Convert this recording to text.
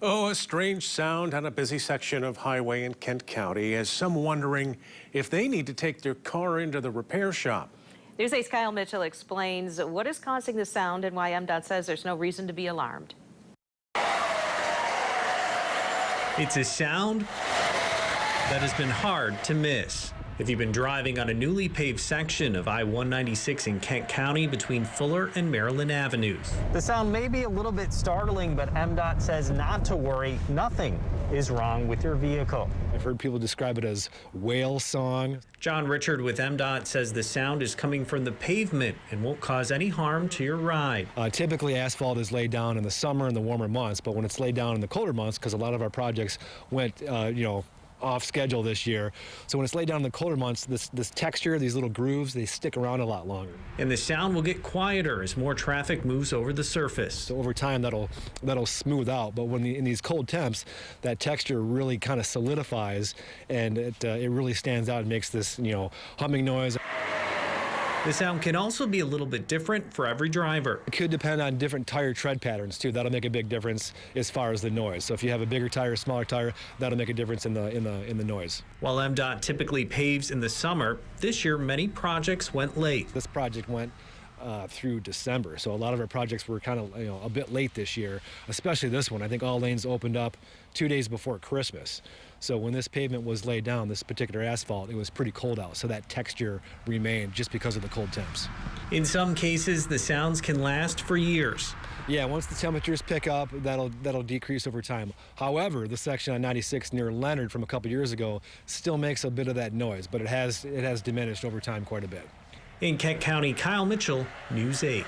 Oh, a strange sound on a busy section of highway in Kent County has some wondering if they need to take their car into the repair shop. News 8's Kyle Mitchell explains what is causing the sound and why MDOT says there's no reason to be alarmed. It's a sound that has been hard to miss. If you've been driving on a newly paved section of I-196 in Kent County between Fuller and Maryland Avenues. The sound may be a little bit startling, but MDOT says not to worry. Nothing is wrong with your vehicle. I've heard people describe it as whale song. John Richard with MDOT says the sound is coming from the pavement and won't cause any harm to your ride. Typically, asphalt is laid down in the summer and the warmer months, but when it's laid down in the colder months, because a lot of our projects went, off schedule this year. So when it's laid down in the colder months, this texture, these little grooves, they stick around a lot longer. And the sound will get quieter as more traffic moves over the surface. So over time, that'll smooth out. But when in these cold temps, that texture really kind of solidifies, and it really stands out and makes this humming noise. The sound can also be a little bit different for every driver. It could depend on different tire tread patterns too. That'll make a big difference as far as the noise. So if you have a bigger tire, smaller tire, that'll make a difference in the noise. While MDOT typically paves in the summer, this year many projects went late. This project went through December, so a lot of our projects were kind of a bit late this year, especially this one. I think all lanes opened up 2 days before Christmas. So when this pavement was laid down, this particular asphalt, it was pretty cold out, so that texture remained just because of the cold temps. In some cases, the sounds can last for years. Yeah, once the temperatures pick up, that'll decrease over time. However, the section on 96 near Leonard from a couple years ago still makes a bit of that noise, but it has diminished over time quite a bit. In Kent County, Kyle Mitchell, News 8.